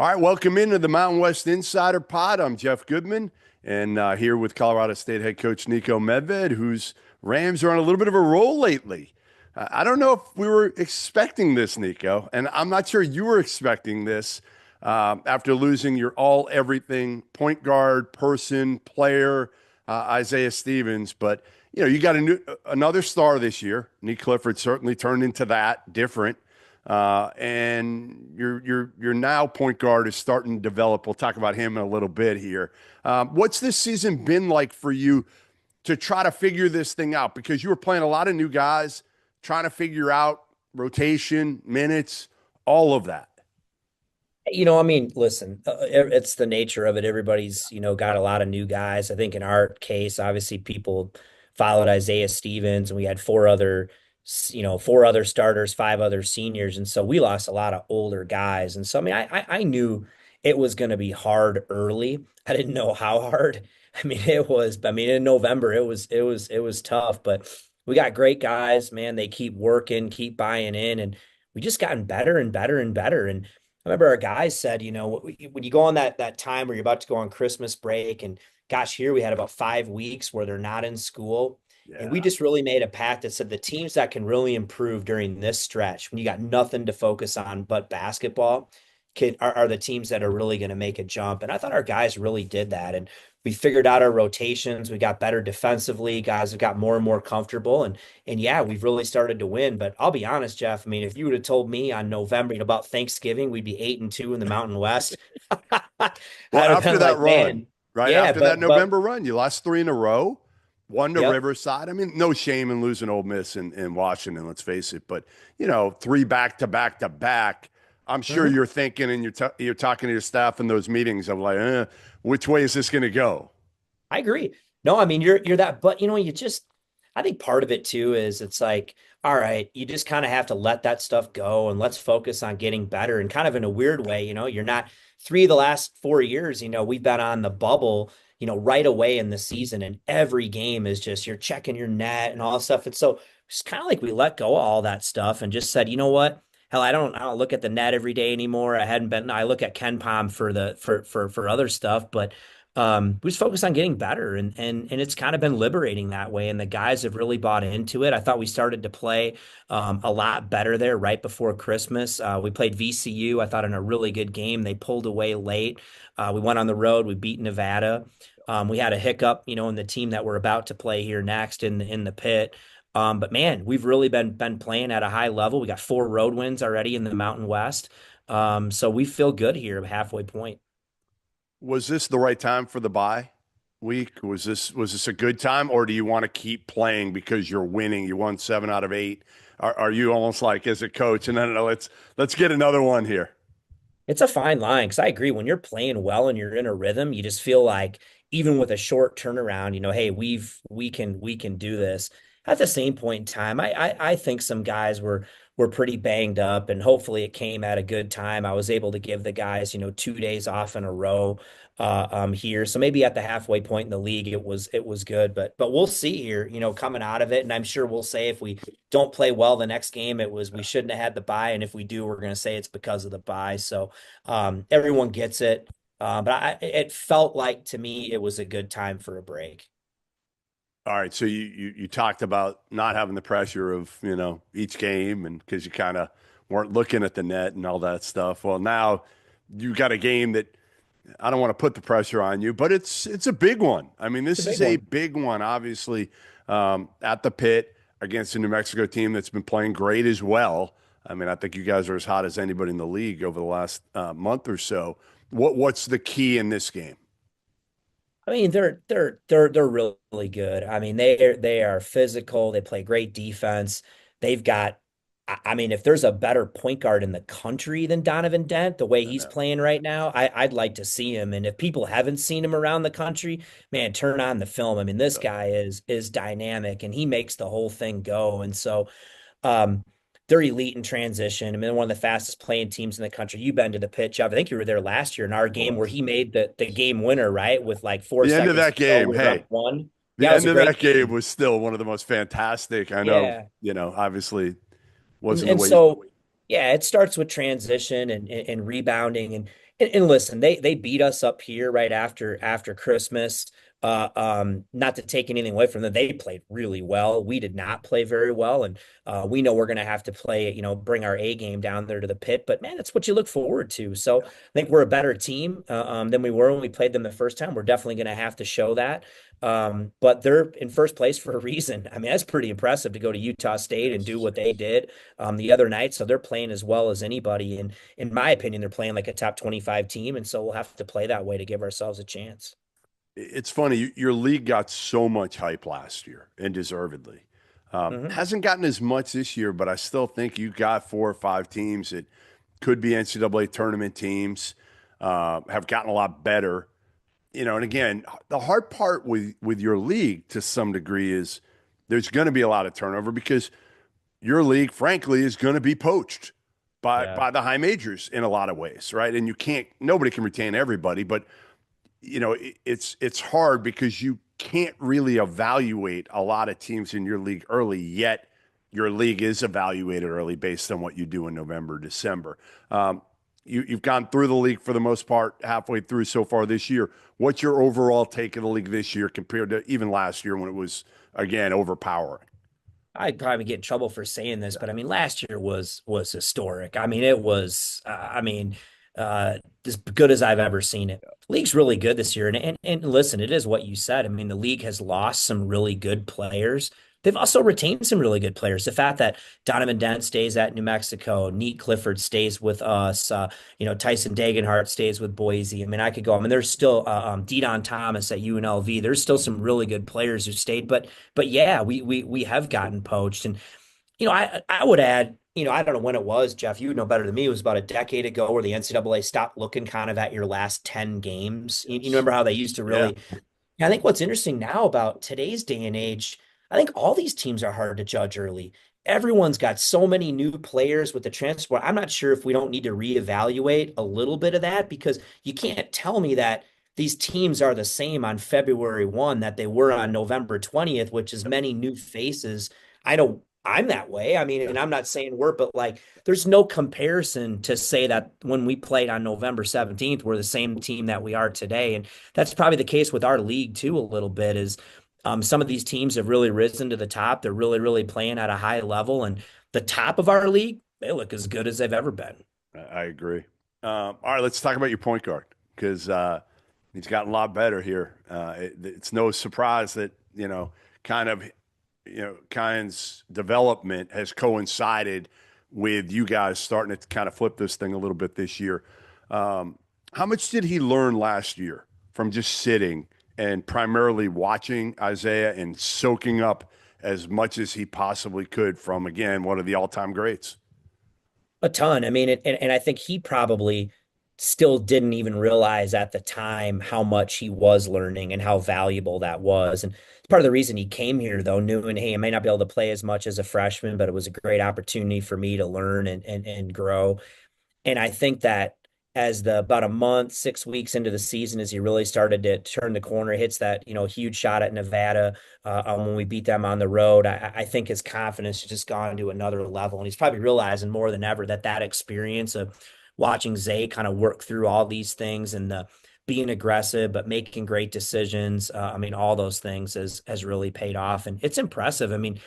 All right, welcome into the Mountain West Insider Pod. I'm Jeff Goodman, and here with Colorado State head coach Niko Medved, whose Rams are on a little bit of a roll lately. I don't know if we were expecting this, Niko, and I'm not sure you were expecting this after losing your all everything point guard, person, player, Isaiah Stevens. But you got another star this year. Niko Clifford certainly turned into that different. And your now point guard is starting to develop. We'll talk about him in a little bit here. What's this season been like for you to try to figure this thing out? Because you were playing a lot of new guys, trying to figure out rotation, minutes, all of that. Listen, it's the nature of it. Everybody's, got a lot of new guys. I think in our case, obviously people followed Isaiah Stevens and we had four other starters, five other seniors. And so we lost a lot of older guys. And so, I knew it was going to be hard early. I didn't know how hard. In November, it was tough, but we got great guys, man. They keep working, keep buying in, and we just gotten better and better and better. And I remember our guys said, when you go on that time where you're about to go on Christmas break, and gosh, here we had about 5 weeks where they're not in school. And we Yeah. just really made a pact that said the teams that can really improve during this stretch, when you got nothing to focus on but basketball, are the teams that are really going to make a jump. And I thought our guys really did that. And we figured out our rotations. We got better defensively. Guys have got more and more comfortable. And yeah, we've really started to win. But I'll be honest, Jeff. If you would have told me on November, about Thanksgiving, we'd be 8-2 in the Mountain West, I'd Well, have after been that like, run, man, right yeah, after that but November run, you lost three in a row, one to yep. Riverside. I mean, no shame in losing Ole Miss in Washington, let's face it. But three back to back to back. I'm sure Mhm. you're thinking and you're talking to your staff in those meetings of like, which way is this going to go? I agree. No, you're that, but I think part of it too is it's like, all right, you just kind of have to let that stuff go and let's focus on getting better. And kind of in a weird way, you're not 3 of the last 4 years, we've been on the bubble, right away in the season, and every game is just you're checking your net and all that stuff. And so it's kind of like we let go of all that stuff and just said, you know what? Hell, I don't look at the net every day anymore. I look at Ken Palm for for other stuff, but we just focus on getting better, and it's kind of been liberating that way. And the guys have really bought into it. I thought we started to play a lot better there right before Christmas. We played VCU, I thought, in a really good game. They pulled away late. We went on the road. We beat Nevada. We had a hiccup, in the team that we're about to play here next in the pit. But man, we've really been playing at a high level. We got 4 road wins already in the Mountain West. So we feel good here, halfway point. Was this the right time for the bye week? Was this a good time, or do you want to keep playing because you're winning? You won 7 out of 8. Are you almost like as a coach? And then let's get another one here. It's a fine line because I agree. When you're playing well and you're in a rhythm, you just feel like even with a short turnaround, hey, we can do this. At the same point in time, I think some guys were pretty banged up, and hopefully it came at a good time. I was able to give the guys, 2 days off in a row here. So maybe at the halfway point in the league, it was good, but we'll see here, coming out of it. And I'm sure we'll say if we don't play well the next game, it was we shouldn't have had the bye, and if we do, we're going to say it's because of the bye. So everyone gets it. But it felt like to me it was a good time for a break. All right, so you talked about not having the pressure of each game, and because you kind of weren't looking at the net and all that stuff. Well, now you got a game that I don't want to put the pressure on you, but it's a big one. I mean, It's a this big is a one. big one, obviously, at the pit against a New Mexico team that's been playing great as well. I mean, I think you guys are as hot as anybody in the league over the last month or so. What's the key in this game? They're really good. They are physical. They play great defense. They've got if there's a better point guard in the country than Donovan Dent, the way I he's know. playing right now, I'd like to see him. And if people haven't seen him around the country, man, turn on the film. This guy is dynamic and he makes the whole thing go. And so um, they're elite in transition. They're one of the fastest playing teams in the country. You've been to the pitch. I think you were there last year in our game where Was. he made the game winner, right? With like four The end of seconds that to go. game, We were hey, up one. the Yeah, it was end a of great that game game. was still one of the most fantastic. I know, Yeah. obviously And wasn't the and way. so Yeah, it starts with transition and rebounding and listen, they beat us up here right after Christmas. Not to take anything away from them, they played really well. We did not play very well, and we know we're going to have to play, bring our A game down there to the pit. But man, that's what you look forward to. So I think we're a better team than we were when we played them the first time. We're definitely going to have to show that. But they're in first place for a reason. I mean, that's pretty impressive to go to Utah State and do Yes. what they did the other night. So they're playing as well as anybody. And in my opinion, they're playing like a top 25 team. And so we'll have to play that way to give ourselves a chance. It's funny. Your league got so much hype last year, and deservedly. Hmm. Hasn't gotten as much this year, but I still think you got 4 or 5 teams that could be NCAA tournament teams, have gotten a lot better. And again, the hard part with your league to some degree is there's going to be a lot of turnover because your league, frankly, is going to be poached by Yeah. by the high majors in a lot of ways, right? And nobody can retain everybody, but it's hard because you can't really evaluate a lot of teams in your league early, yet your league is evaluated early based on what you do in November, December. You've gone through the league for the most part, halfway through so far this year. What's your overall take of the league this year compared to even last year when it was, again, overpowering? I'd probably get in trouble for saying this, but I mean, last year was historic. I mean, it was, as good as I've ever seen it. League's really good this year, and listen, it is what you said. I mean, the league has lost some really good players. They've also retained some really good players. The fact that Donovan Dent stays at New Mexico, Niko Clifford stays with us, Tyson Dagenhart stays with Boise. I mean, I could go. I mean, there's still Deion Thomas at UNLV. There's still some really good players who stayed, but yeah, we have gotten poached. And I would add, I don't know when it was, Jeff, you would know better than me. It was about a decade ago where the NCAA stopped looking kind of at your last 10 games. You Yes. remember how they used to Yeah. really. I think what's interesting now about today's day and age, I think all these teams are hard to judge early. Everyone's got so many new players with the transfer. I'm not sure if we don't need to reevaluate a little bit of that because you can't tell me that these teams are the same on February 1 that they were on November 20th, which is many new faces. I know I'm that way. I mean, Yeah. and I'm not saying we're, but like there's no comparison to say that when we played on November 17th, we're the same team that we are today. And that's probably the case with our league too, a little bit is some of these teams have really risen to the top. They're really, really playing at a high level. And the top of our league, they look as good as they've ever been. I agree. All right, let's talk about your point guard because he's gotten a lot better here. It's no surprise that kind of Kyan's development has coincided with you guys starting to kind of flip this thing a little bit this year. How much did he learn last year from just sitting and primarily watching Isaiah and soaking up as much as he possibly could from, again, one of the all-time greats? A ton. I mean, and I think he probably still didn't even realize at the time how much he was learning and how valuable that was. And it's part of the reason he came here, though, knowing, hey, I may not be able to play as much as a freshman, but it was a great opportunity for me to learn and grow. And I think that as the about a month, 6 weeks into the season, as he really started to turn the corner, hits that huge shot at Nevada when we beat them on the road. I think his confidence has just gone to another level, and he's probably realizing more than ever that that experience of watching Zay kind of work through all these things and the being aggressive but making great decisions. I mean, all those things has really paid off, and it's impressive. I mean,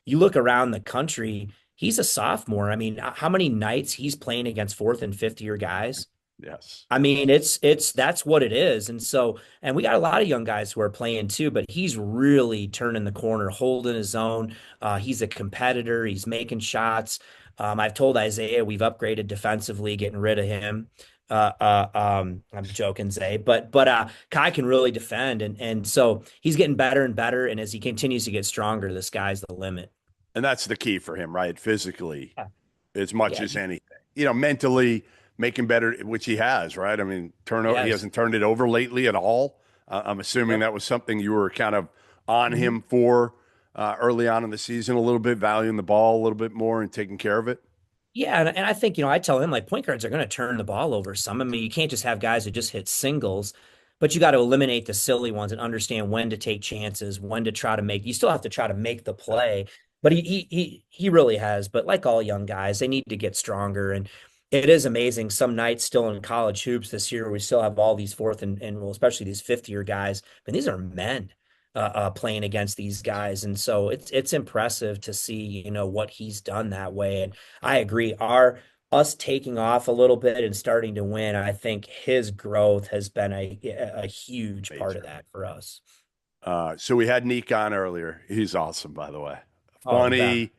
you look around the country, he's a sophomore. I mean, how many nights he's playing against fourth and fifth year guys? Yes. I mean, it's that's what it is. And so, and we got a lot of young guys who are playing too, but he's really turning the corner, holding his own. He's a competitor. He's making shots. I've told Isaiah we've upgraded defensively, getting rid of him. I'm joking, Zay, but Kai can really defend, and so he's getting better and better. And as he continues to get stronger, the sky's the limit. And that's the key for him, right? Physically, Yeah, as much yeah, as anything. Mentally making better, which he has, right? I mean, turnover, he yes, hasn't turned it over lately at all. I'm assuming yep. that was something you were kind of on Mhm. him for early on in the season, a little bit, valuing the ball a little bit more and taking care of it. Yeah, and I think, I tell him like point guards are going to turn the ball over some. I mean, you can't just have guys who just hit singles, but you got to eliminate the silly ones and understand when to take chances, when to try to make. You still have to try to make the play. But he really has. But like all young guys, they need to get stronger. And it is amazing. Some nights still in college hoops this year, we still have all these fourth and well, especially these fifth year guys. And these are men playing against these guys. And so it's impressive to see, what he's done that way. And I agree. Us taking off a little bit and starting to win, I think his growth has been a huge part of Major. that for us. So we had Nick on earlier. He's awesome, by the way. Oh, the best.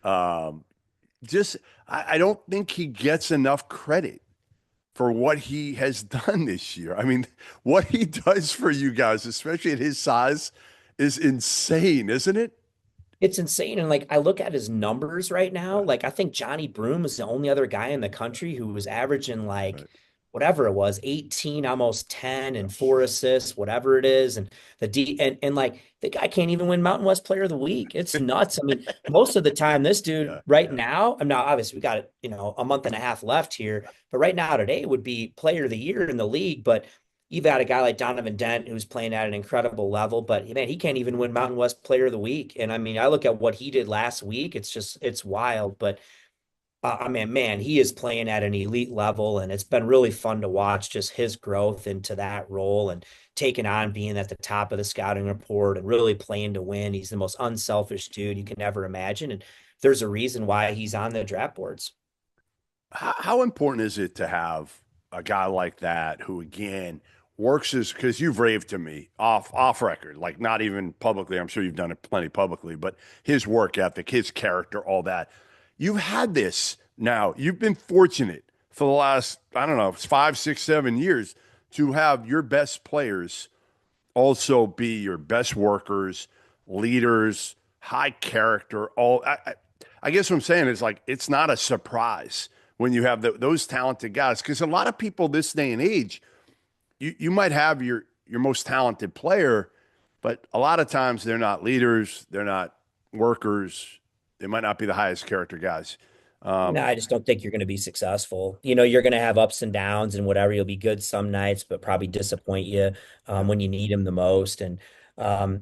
Funny. Um, just I don't think he gets enough credit for what he has done this year. I mean, what he does for you guys, especially at his size, is insane, isn't it? It's insane. And like I look at his numbers right now, Right, like I think Johnny Broom is the only other guy in the country who was averaging like right. whatever it was, 18, almost 10 Yeah. and 4 assists, whatever it is. And and like the guy can't even win Mountain West Player of the Week. It's nuts. I mean, most of the time, this dude Yeah, right yeah. now, I'm now obviously we got it, a month and a half left here, but right now today would be player of the year in the league. But you've got a guy like Donovan Dent who's playing at an incredible level, but man, he can't even win Mountain West Player of the Week. And I mean, I look at what he did last week. It's wild. But I mean, man, he is playing at an elite level, and it's been really fun to watch just his growth into that role and taking on being at the top of the scouting report and really playing to win. He's the most unselfish dude you can ever imagine. And there's a reason why he's on the draft boards. How important is it to have a guy like that who, again, works as because you've raved to me off record, like not even publicly. I'm sure you've done it plenty publicly, but his work ethic, his character, all that. You've had this now. You've been fortunate for the last, I don't know, 5, 6, 7 years to have your best players also be your best workers, leaders, high character. I guess what I'm saying is like it's not a surprise when you have those talented guys because a lot of people this day and age, you might have your most talented player, but a lot of times they're not leaders, they're not workers, they might not be the highest character guys. No, Um, I just don't think you're going to be successful. You're going to have ups and downs and whatever. You'll be good some nights, but probably disappoint you yeah, when you need them the most. And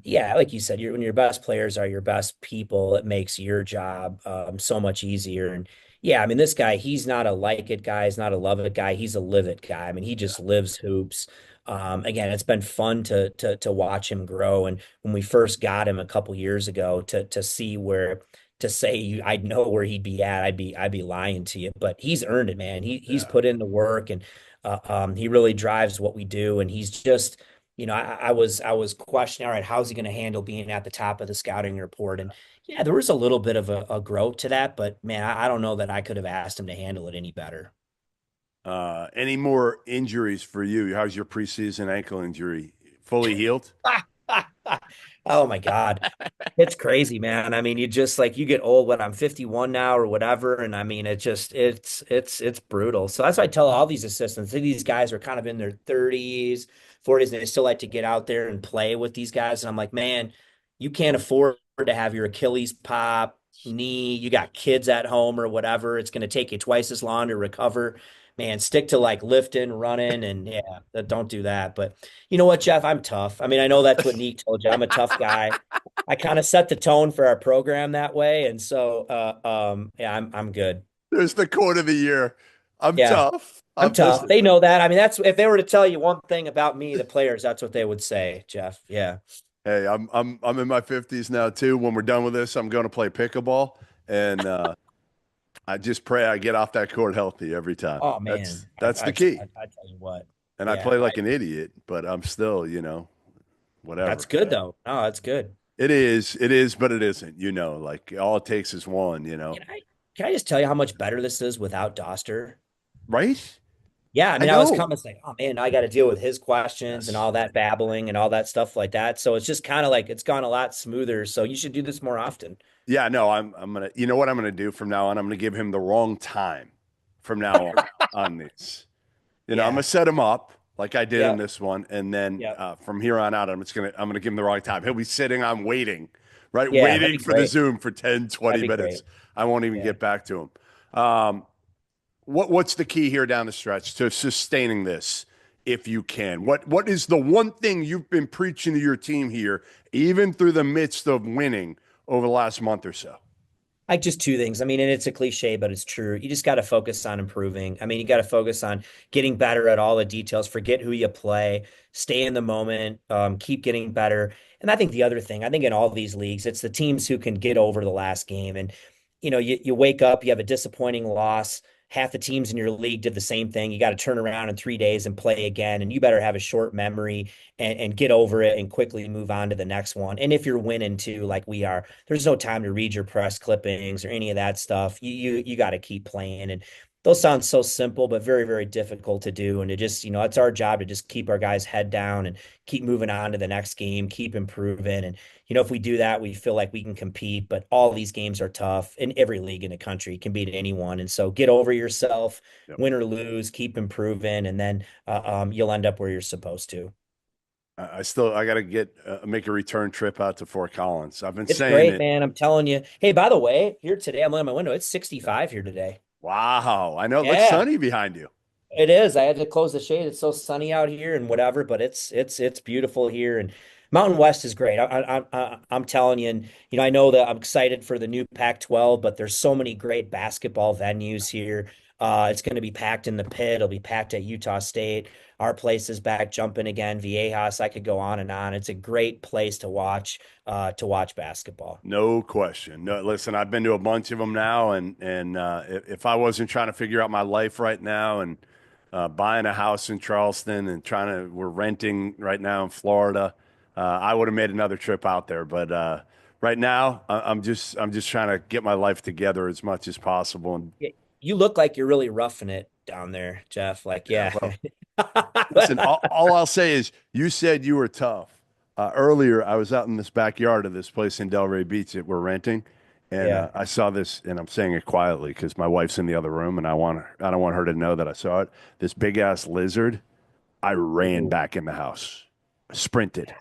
yeah, like you said, when your best players are your best people, it makes your job so much easier. And yeah, I mean, this guy, he's not a like it guy, he's not a love it guy, he's a live it guy. I mean, he yeah, just lives hoops. Again, it's been fun to watch him grow. And when we first got him a couple years ago, to see where to say I'd know where he'd be at, I'd be lying to you. But he's earned it, man. He's yeah. put in the work, and he really drives what we do. And he's just, I was questioning, all right, how's he going to handle being at the top of the scouting report? And yeah, there was a little bit of a growth to that, but man, I don't know that I could have asked him to handle it any better. Any more injuries for you? How's your preseason ankle injury? Fully healed? Oh my God. It's crazy, man. I mean, you just like you get old when I'm 51 now or whatever. And I mean, it's brutal. So that's why I tell all these assistants, these guys are kind of in their 30s, 40s, and they still like to get out there and play with these guys. And I'm like, man, you can't afford to have your Achilles pop, knee, you got kids at home or whatever. It's going to take you twice as long to recover. Man, stick to like lifting, running, and yeah, don't do that. But you know what, Jeff? I'm tough. I mean, I know that's what Neek told you. I'm a tough guy. I kind of set the tone for our program that way, and so yeah, I'm good. There's the quote of the year. I'm Yeah, tough. I'm I'm tough. listen. They know that. I mean, that's if they were to tell you one thing about me, the players, that's what they would say, Jeff. Yeah. Hey, I'm in my 50s now too. When we're done with this, I'm going to play pickleball, and I just pray I get off that court healthy every time. Oh That's man, that's the key. I tell you what. And I Yeah, play like an idiot, but I'm still, that's whatever. good though. No, that's good. It is, but it isn't. Like all it takes is one. Can I can I just tell you how much better this is without Doster? Right? Yeah, I I mean, I was know. coming saying, oh man, I got to deal with his questions and Yes. all that babbling and all that stuff like that. So it's just kind of like it's gone a lot smoother. So you should do this more often. Yeah, no, I'm gonna you know what I'm gonna do from now on? I'm gonna give him the wrong time from now on this. I'm gonna Yeah. set him up like I did in Yep. this one, and then Yep. from here on out, I'm gonna give him the wrong time. He'll be sitting on waiting, right? Yeah, that'd Waiting be for the great. Zoom for 10, That'd 20 be great. minutes. I won't even Yeah. get back to him. What's the key here down the stretch to sustaining this if you can? What is the one thing you've been preaching to your team here, even through the midst of winning over the last month or so? Like just two things. I mean, and it's a cliche, but it's true. You just got to focus on improving. I mean, you got to focus on getting better at all the details. Forget who you play, stay in the moment, keep getting better. And I think the other thing, I think in all these leagues, it's the teams who can get over the last game. And you wake up, you have a disappointing loss. Half the teams in your league did the same thing. You got to turn around in 3 days and play again. And you better have a short memory and get over it and quickly move on to the next one. And if you're winning too, like we are, there's no time to read your press clippings or any of that stuff. You got to keep playing. And those sound so simple, but very, very difficult to do. And to just, it's our job to just keep our guys' head down and keep moving on to the next game, keep improving. And, if we do that, we feel like we can compete. But all these games are tough, and every league in the country can beat anyone. And so get over yourself, Yep. win or lose, keep improving, and then you'll end up where you're supposed to. I got to make a return trip out to Fort Collins. I've been It's saying great, it. man. I'm telling you. Hey, by the way, here today, I'm looking at my window. It's 65 here today. Wow. I know it looks Yeah. sunny behind you. It is. I had to close the shade. It's so sunny out here and whatever, but it's beautiful here. And Mountain West is great. I'm telling you, and I know that I'm excited for the new Pac-12, but there's so many great basketball venues here. It's going to be packed in the pit. It'll be packed at Utah State. Our place is back jumping again. Viejas. I could go on and on. It's a great place to watch basketball. No question. No, listen, I've been to a bunch of them now, and if I wasn't trying to figure out my life right now and buying a house in Charleston and we're renting right now in Florida, I would have made another trip out there. But right now, I'm just trying to get my life together as much as possible. And You look like you're really roughing it down there, Jeff. Like, yeah, yeah. well, listen, all I'll say is you said you were tough. Earlier, I was out in this backyard of this place in Delray Beach that we're renting, and Yeah. I saw this, and I'm saying it quietly because my wife's in the other room, and I don't want her to know that I saw it. This big ass lizard. I ran Ooh. back in the house, sprinted.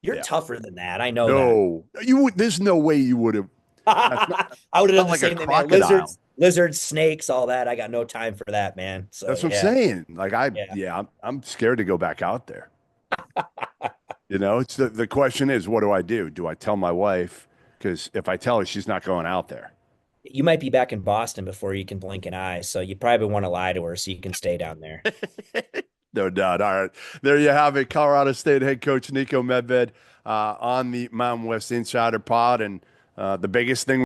You're Yeah. tougher than that. I know that. No, there's no way you would have. That's not, I would have done not the like a same thing, man. crocodile. Lizards, snakes, all that. I got no time for that, man. So That's what I'm yeah, saying. yeah. I'm scared to go back out there. It's the question is, what do I do? Do I tell my wife? Because if I tell her, she's not going out there. You might be back in Boston before you can blink an eye. So you probably want to lie to her so you can stay down there. No doubt. All right. There you have it. Colorado State head coach Niko Medved on the Mountain West Insider Pod. And the biggest thing